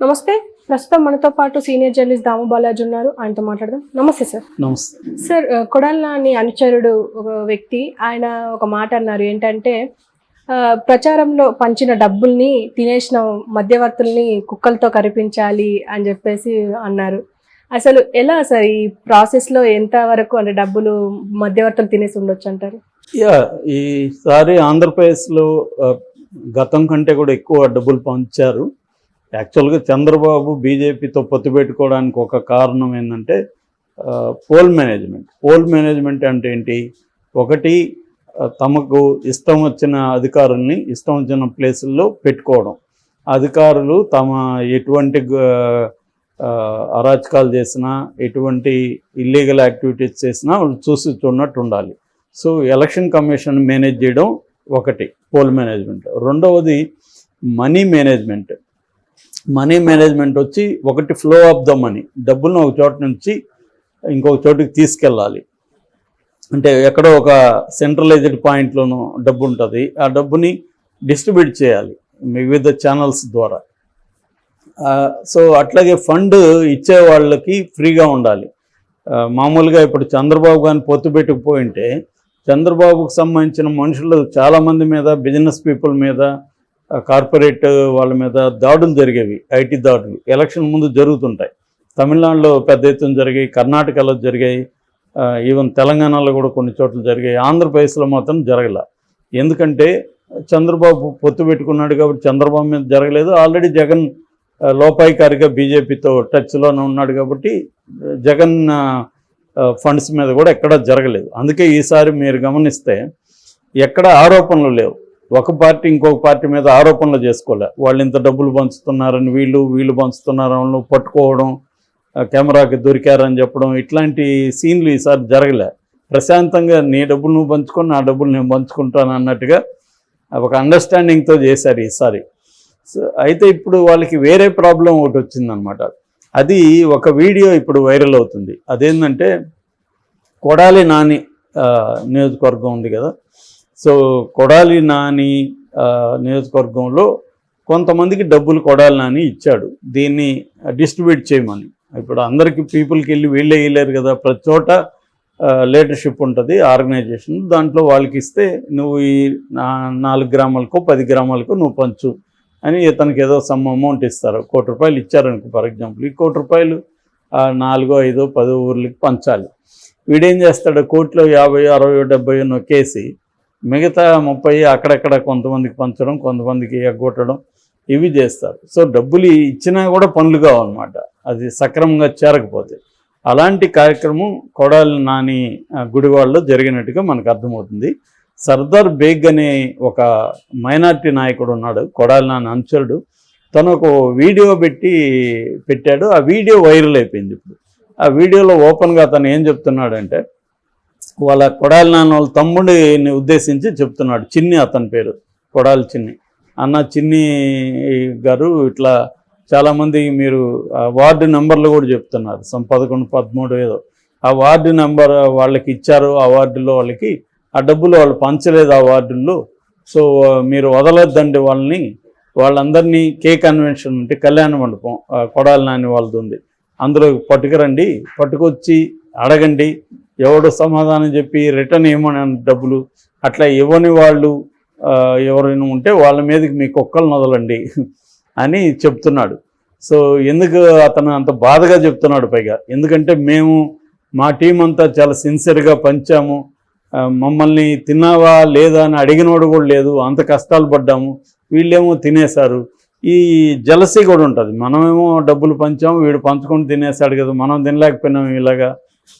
నమస్తే. ప్రస్తుతం మనతో పాటు సీనియర్ జర్నలిస్ట్ దాము బాలాజీ ఉన్నారు. ఆయనతో మాట్లాడదాం. నమస్తే సార్. నమస్తే సార్, కొడాలి నాని అనుచరుడు ఒక వ్యక్తి ఆయన ఒక మాట అన్నారు. ఏంటంటే ప్రచారంలో పంచిన డబ్బుల్ని తినేసిన మధ్యవర్తుల్ని కుక్కలతో కరిపించాలి అని చెప్పేసి అన్నారు. అసలు ఎలా సార్ ఈ ప్రాసెస్లో ఎంతవరకు అంటే డబ్బులు మధ్యవర్తులు తినేసి ఉండొచ్చు అంటారు? ఈసారి ఆంధ్రప్రదేశ్లో గతం కంటే కూడా ఎక్కువ డబ్బులు పంచారు. యాక్చువల్గా చంద్రబాబు బీజేపీతో పొత్తు పెట్టుకోవడానికి ఒక కారణం ఏంటంటే పోల్ మేనేజ్మెంట్ అంటే ఏంటి? ఒకటి, తమకు ఇష్టం వచ్చిన అధికారుల్ని ఇష్టం వచ్చిన ప్లేసుల్లో పెట్టుకోవడం. అధికారులు తమ ఎటువంటి అరాచకాలు చేసినా, ఎటువంటి ఇల్లీగల్ యాక్టివిటీస్ చేసినా వాళ్ళు చూసి చూడనట్టు ఉండాలి. సో ఎలక్షన్ కమిషన్ మేనేజ్ చేయడం ఒకటి పోల్ మేనేజ్మెంట్. రెండవది మనీ మేనేజ్మెంట్ వచ్చి ఒకటి ఫ్లో ఆఫ్ ద మనీ, డబ్బులను ఒక చోట నుంచి ఇంకొక చోటుకి తీసుకెళ్ళాలి. అంటే ఎక్కడో ఒక సెంట్రలైజ్డ్ పాయింట్లోనూ డబ్బు ఉంటుంది, ఆ డబ్బుని డిస్ట్రిబ్యూట్ చేయాలి వివిధ ఛానల్స్ ద్వారా. సో అట్లాగే ఫండ్ ఇచ్చే వాళ్ళకి ఫ్రీగా ఉండాలి. మామూలుగా ఇప్పుడు చంద్రబాబు కానీ పొత్తు పెట్టుకుపోయింటే చంద్రబాబుకు సంబంధించిన మనుషులు చాలామంది మీద, బిజినెస్ పీపుల్ మీద, కార్పొరేట్ వాళ్ళ మీద దాడులు జరిగేవి, ఐటీ దాడులు ఎలక్షన్ ముందు జరుగుతుంటాయి. తమిళనాడులో పెద్ద ఎత్తున జరిగాయి, కర్ణాటకలో జరిగాయి, ఈవెన్ తెలంగాణలో కూడా కొన్ని చోట్ల జరిగాయి. ఆంధ్రప్రదేశ్లో మాత్రం జరగల. ఎందుకంటే చంద్రబాబు పొత్తు పెట్టుకున్నాడు కాబట్టి చంద్రబాబు మీద జరగలేదు. ఆల్రెడీ జగన్ లోపాయికారిగా బీజేపీతో టచ్లోనే ఉన్నాడు కాబట్టి జగన్ ఫండ్స్ మీద కూడా ఎక్కడా జరగలేదు. అందుకే ఈసారి మీరు గమనిస్తే ఎక్కడ ఆరోపణలు లేవు. ఒక పార్టీ ఇంకొక పార్టీ మీద ఆరోపణలు చేసుకోలే. వాళ్ళు ఇంత డబ్బులు పంచుతున్నారని వీళ్ళు పంచుతున్నారని పట్టుకోవడం, కెమెరాకి దొరికారని చెప్పడం, ఇట్లాంటి సీన్లు ఈసారి జరగలే. ప్రశాంతంగా నీ డబ్బులు నువ్వు పంచుకొని నా డబ్బులు నేను పంచుకుంటాను అన్నట్టుగా ఒక అండర్స్టాండింగ్తో చేశారు ఈసారి. సో అయితే ఇప్పుడు వాళ్ళకి వేరే ప్రాబ్లం ఒకటి వచ్చిందనమాట. అది ఒక వీడియో ఇప్పుడు వైరల్ అవుతుంది. అదేంటంటే కొడాలి నాని నియోజకవర్గం ఉంది కదా, సో కొడాలి నాని నియోజకవర్గంలో కొంతమందికి డబ్బులు కొడాలి నాని ఇచ్చాడు, దీన్ని డిస్ట్రిబ్యూట్ చేయమని. ఇప్పుడు అందరికీ పీపుల్కి వెళ్ళి వీళ్ళే వేయలేరు కదా, ప్రతి చోట లీడర్షిప్ ఉంటుంది ఆర్గనైజేషన్, దాంట్లో వాళ్ళకి ఇస్తే నువ్వు ఈ 4 గ్రామాలకో 10 గ్రామాలకో నువ్వు పంచు అని ఇతనికి ఏదో సమ్ అమౌంట్ ఇస్తారు. ₹1,00,00,000 ఇచ్చారనుకో ఫర్ ఎగ్జాంపుల్. ఈ ₹1,00,00,000 4, 5, 10 ఊర్లకి పంచాలి. వీడేం చేస్తాడు, కోట్లో 50, 60, 70 నొక్కేసి మిగతా 30 అక్కడక్కడ కొంతమందికి పంచడం, కొంతమందికి ఎగ్గొట్టడం, ఇవి చేస్తారు. సో డబ్బులు ఇచ్చినా కూడా పనులు కావన్నమాట, అది సక్రమంగా చేరకపోతే. అలాంటి కార్యక్రమం కొడాలి నాని గుడివాడలో జరిగినట్టుగా మనకు అర్థమవుతుంది. సర్దార్ బేగ్ అనే ఒక మైనార్టీ నాయకుడు ఉన్నాడు, కొడాలి నాని అనుచరుడు. తను ఒక వీడియో పెట్టాడు. ఆ వీడియో వైరల్ అయిపోయింది. ఇప్పుడు ఆ వీడియోలో ఓపెన్గా తను ఏం చెప్తున్నాడంటే, వాళ్ళ కొడాలి నాన్న వాళ్ళ తమ్ముడిని ఉద్దేశించి చెప్తున్నాడు. చిన్ని అతని పేరు, కొడాలి చిన్ని. అన్న చిన్ని గారు, ఇట్లా చాలామంది మీరు వార్డు నెంబర్లు కూడా చెప్తున్నారు, 11, 13 ఏదో ఆ వార్డు నెంబర్ వాళ్ళకి ఇచ్చారు. ఆ వార్డులో వాళ్ళకి ఆ డబ్బులు వాళ్ళు పంచలేదు ఆ వార్డుల్లో. సో మీరు వదలొద్దండి వాళ్ళందరినీ కే కన్వెన్షన్ ఉంటే కళ్యాణ మండపం కొడాలి నాని వాళ్ళది ఉంది, అందులో పట్టుకురండి, పట్టుకొచ్చి అడగండి, ఎవడు సమాధానం చెప్పి రిటర్న్ ఇవ్వమని డబ్బులు అట్లా ఇవ్వని వాళ్ళు ఎవరైనా ఉంటే వాళ్ళ మీదకి మీ కుక్కలను వదలండి అని చెప్తున్నాడు. సో ఎందుకు అతను అంత బాధగా చెప్తున్నాడు? పైగా ఎందుకంటే మేము మా టీం అంతా చాలా సిన్సియర్గా పంచాము, మమ్మల్ని తిన్నావా లేదా అని అడిగినోడు కూడా లేదు, అంత కష్టాలు పడ్డాము, వీళ్ళేమో తినేశారు. ఈ జలసీ కూడా ఉంటుంది. మనమేమో డబ్బులు పంచాము, వీడు పంచుకొని తినేశాడు కదా, మనం తినలేకపోయినాము ఇలాగా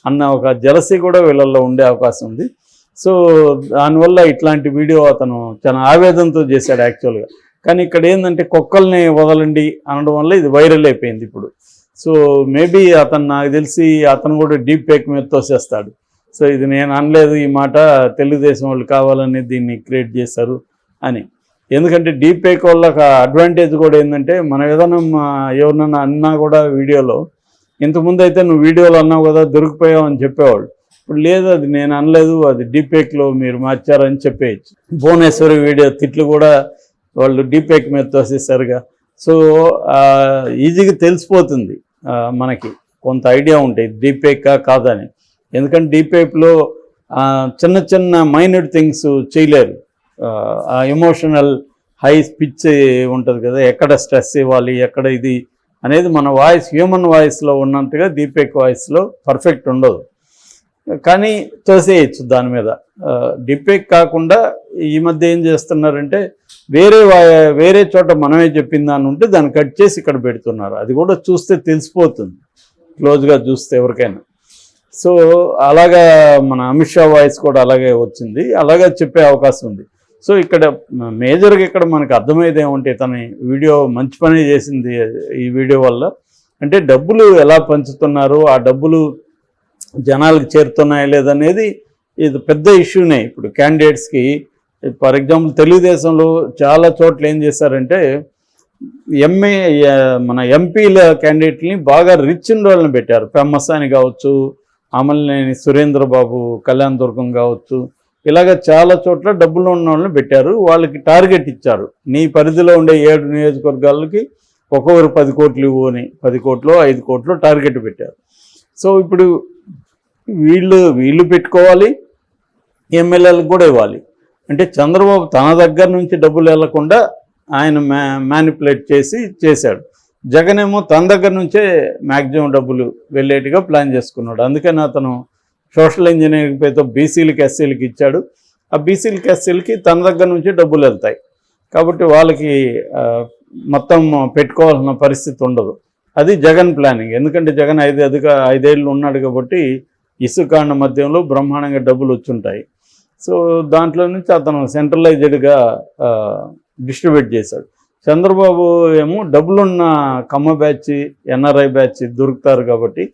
అన్న ఒక జలసీ కూడా వీళ్ళల్లో ఉండే అవకాశం ఉంది. సో దానివల్ల ఇట్లాంటి వీడియో అతను చాలా ఆవేదనతో చేశాడు యాక్చువల్గా. కానీ ఇక్కడ ఏంటంటే కుక్కల్ని వదలండి అనడం వల్ల ఇది వైరల్ అయిపోయింది ఇప్పుడు. సో మేబీ నాకు తెలిసి అతను కూడా డీప్ ఫేక్ మీద తోసేస్తాడు. సో ఇది నేను అనలేదు ఈ మాట, తెలుగుదేశం వాళ్ళు కావాలని దీన్ని క్రియేట్ చేశారు అని. ఎందుకంటే డీప్ ఫేక్ వల్ల ఒక అడ్వాంటేజ్ కూడా ఏంటంటే, మనం ఏదైనా ఎవరినన్నా అన్నా కూడా వీడియోలో, ఇంతకుముందు అయితే నువ్వు వీడియోలో అన్నావు కదా దొరికిపోయావు అని చెప్పేవాళ్ళు. ఇప్పుడు లేదు, అది నేను అనలేదు, అది డీప్ ఫేక్లో మీరు మార్చారని చెప్పేయచ్చు. భువనేశ్వరి వీడియో తిట్లు కూడా వాళ్ళు డీప్ ఫేక్ మీద తోసేసారుగా. సో ఈజీగా తెలిసిపోతుంది మనకి, కొంత ఐడియా ఉంటాయి డీపేకా కాదని. ఎందుకంటే డీపేప్లో చిన్న చిన్న మైన్యూట్ థింగ్స్ చేయలేరు. ఆ ఎమోషనల్ హై పిచ్ ఉంటుంది కదా, ఎక్కడ స్ట్రెస్ ఇవ్వాలి, ఎక్కడ ఇది అనేది మన వాయిస్, హ్యూమన్ వాయిస్లో ఉన్నట్టుగా డీపేక్ వాయిస్లో పర్ఫెక్ట్ ఉండదు. కానీ తోసేయచ్చు దాని మీద. డీపేక్ కాకుండా ఈ మధ్య ఏం చేస్తున్నారంటే వేరే చోట మనమే చెప్పిన దాన్ని ఉంటే దాన్ని కట్ చేసి ఇక్కడ పెడుతున్నారు. అది కూడా చూస్తే తెలిసిపోతుంది, క్లోజ్గా చూస్తే ఎవరికైనా. సో అలాగా మన అమిత్ షా వాయిస్ కూడా అలాగే వచ్చింది, అలాగే చెప్పే అవకాశం ఉంది. సో ఇక్కడ మేజర్గా ఇక్కడ మనకు అర్థమయ్యేది ఏమంటే, తన వీడియో మంచి పని చేసింది ఈ వీడియో వల్ల. అంటే డబ్బులు ఎలా పంచుతున్నారు, ఆ డబ్బులు జనాలకు చేరుతున్నాయా లేదనేది ఇది పెద్ద ఇష్యూనే ఇప్పుడు క్యాండిడేట్స్కి. ఫర్ ఎగ్జాంపుల్ తెలుగుదేశంలో చాలా చోట్ల ఏం చేశారంటే మన ఎంపీల క్యాండిడేట్ని బాగా రిచ్ ఉన్న వాళ్ళని పెట్టారు. పెమ్మసాని కావచ్చు, అమలనేని సురేంద్రబాబు, కళ్యాణ్ దుర్గం కావచ్చు, ఇలాగ చాలా చోట్ల డబ్బులు ఉన్న వాళ్ళని పెట్టారు. వాళ్ళకి టార్గెట్ ఇచ్చారు, నీ పరిధిలో ఉండే 7 నియోజకవర్గాలకి ఒక్కొక్కరు 10 కోట్లు ఇవ్వు అని. 10 కోట్లు 5 కోట్లు టార్గెట్ పెట్టారు. సో ఇప్పుడు వీళ్ళు పెట్టుకోవాలి, ఎమ్మెల్యేలకు కూడా ఇవ్వాలి. అంటే చంద్రబాబు తన దగ్గర నుంచి డబ్బులు వెళ్లకుండా ఆయన మ్యానిపులేట్ చేశాడు. జగన్ ఏమో తన దగ్గర నుంచే మ్యాక్సిమం డబ్బులు వెళ్ళేట్టుగా ప్లాన్ చేసుకున్నాడు. అందుకని అతను సోషల్ ఇంజనీరింగ్ పేరుతో బీసీలకి ఎస్సీలకి ఇచ్చాడు. ఆ బీసీలకి ఎస్సీలకి తన దగ్గర నుంచి డబ్బులు వెళ్తాయి కాబట్టి వాళ్ళకి మొత్తం పెట్టుకోవాల్సిన పరిస్థితి ఉండదు. అది జగన్ ప్లానింగ్. ఎందుకంటే జగన్ 5 ఏళ్ళు ఉన్నాడు కాబట్టి ఇసుకాండ మధ్యంలో బ్రహ్మాండంగా డబ్బులు వచ్చుంటాయి. సో దాంట్లో నుంచి అతను సెంట్రలైజ్డ్గా డిస్ట్రిబ్యూట్ చేశాడు. చంద్రబాబు ఏమో డబ్బులున్న కమ్మ బ్యాచ్, ఎన్ఆర్ఐ బ్యాచ్ దొరుకుతారు కాబట్టి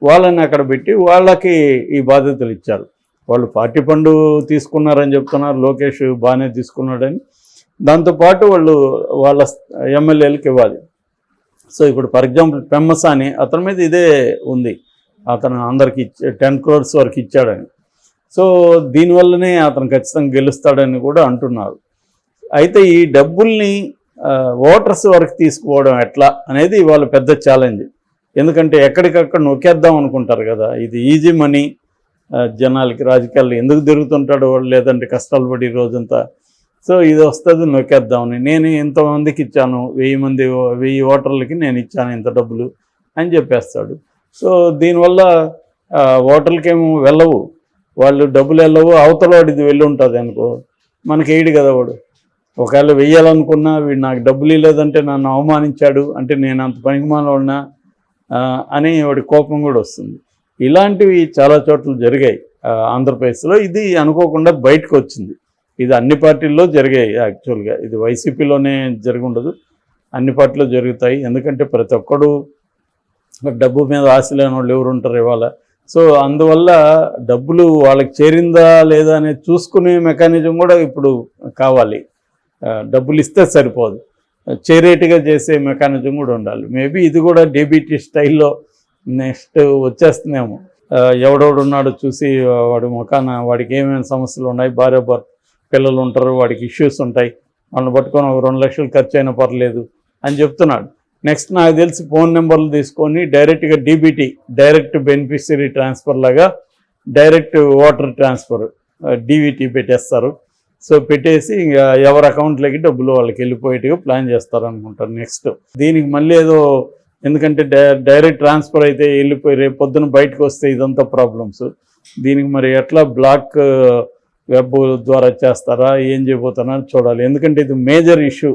వాళ్ళని అక్కడ పెట్టి వాళ్ళకి ఈ బాధ్యతలు ఇచ్చారు. వాళ్ళు పార్టీ ఫండ్ తీసుకున్నారని చెప్తున్నారు, లోకేష్ బాగానే తీసుకున్నాడని. దాంతోపాటు వాళ్ళ ఎమ్మెల్యేలకు ఇవ్వాలి. సో ఇప్పుడు ఫర్ ఎగ్జాంపుల్ పెమ్మసాని, అతని మీద ఇదే ఉంది, అతను అందరికి 10 crores వరకు ఇచ్చాడని. సో దీనివల్లనే అతను ఖచ్చితంగా గెలుస్తాడని కూడా అంటున్నారు. అయితే ఈ డబ్బుల్ని ఓటర్స్ వరకు తీసుకుపోవడం ఎట్లా అనేది వాళ్ళ పెద్ద ఛాలెంజ్. ఎందుకంటే ఎక్కడికక్కడ నొక్కేద్దాం అనుకుంటారు కదా, ఇది ఈజీ మనీ. జనాలకి రాజకీయాల్లో ఎందుకు తిరుగుతుంటాడు వాడు, లేదంటే కష్టాలు పడి రోజంతా. సో ఇది వస్తుంది నొక్కేద్దామని. నేను ఇంతమందికి ఇచ్చాను, 1000 ఓటర్లకి నేను ఇచ్చాను ఇంత డబ్బులు అని చెప్పేస్తాడు. సో దీనివల్ల ఓటర్లకేమో వెళ్ళవు, వాళ్ళు డబ్బులు వెళ్ళవు. అవతల వాడిది వెళ్ళి ఉంటుంది అనుకో, మనకి వేయడు కదా వాడు. ఒకవేళ వెయ్యాలనుకున్నా వీడు నాకు డబ్బులు ఇవ్వలేదంటే నన్ను అవమానించాడు, అంటే నేను అంత పనికిమాలినా అని వాడి కోపం కూడా వస్తుంది. ఇలాంటివి చాలా చోట్ల జరిగాయి ఆంధ్రప్రదేశ్లో. ఇది అనుకోకుండా బయటకు వచ్చింది. ఇది అన్ని పార్టీల్లో జరిగాయి యాక్చువల్గా. ఇది వైసీపీలోనే జరిగి ఉండదు, అన్ని పార్టీలో జరుగుతాయి. ఎందుకంటే ప్రతి ఒక్కడు డబ్బు మీద ఆశ లేని వాళ్ళు ఎవరు ఉంటారు ఇవాళ. సో అందువల్ల డబ్బులు వాళ్ళకి చేరిందా లేదా అనేది చూసుకునే మెకానిజం కూడా ఇప్పుడు కావాలి. డబ్బులు ఇస్తే సరిపోదు, చేరేట్గా చేసే మెకానిజం కూడా ఉండాలి. మేబీ ఇది కూడా డీబీటీ స్టైల్లో నెక్స్ట్ వచ్చేస్తుందేమో. ఎవడెవడు ఉన్నాడో చూసి వాడి ముఖాన వాడికి ఏమేమి సమస్యలు ఉన్నాయి, భార్య పిల్లలు ఉంటారు, వాడికి ఇష్యూస్ ఉంటాయి, వాళ్ళని పట్టుకొని ఒక 2 లక్షలు ఖర్చు అయినా పర్లేదు అని చెప్తున్నాడు. నెక్స్ట్ నాకు తెలిసి ఫోన్ నెంబర్లు తీసుకొని డైరెక్ట్గా డీబీటీ, డైరెక్ట్ బెనిఫిషరీ ట్రాన్స్ఫర్ లాగా డైరెక్ట్ వాటర్ ట్రాన్స్ఫర్ డీబీటీ పెట్టేస్తారు. సో పెట్టేసి ఇంకా ఎవరి అకౌంట్లోకి డబ్బులు వాళ్ళకి వెళ్ళిపోయేట్టుగా ప్లాన్ చేస్తారనుకుంటారు నెక్స్ట్. దీనికి మళ్ళీ ఏదో, ఎందుకంటే డైరెక్ట్ ట్రాన్స్ఫర్ అయితే వెళ్ళిపోయి రేపు పొద్దున బయటకు వస్తే ఇదంతా ప్రాబ్లమ్స్. దీనికి మరి ఎట్లా బ్లాక్ వెబ్ ద్వారా చేస్తారా, ఏం చేయబోతున్నారో చూడాలి. ఎందుకంటే ఇది మేజర్ ఇష్యూ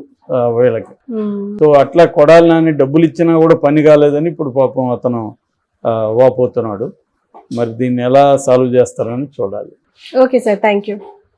వీళ్ళకి. సో అట్లా కొడాలని డబ్బులు ఇచ్చినా కూడా పని కాలేదని ఇప్పుడు పాపం అతను వాపోతున్నాడు. మరి దీన్ని ఎలా సాల్వ్ చేస్తారని చూడాలి. Okay sir, thank you.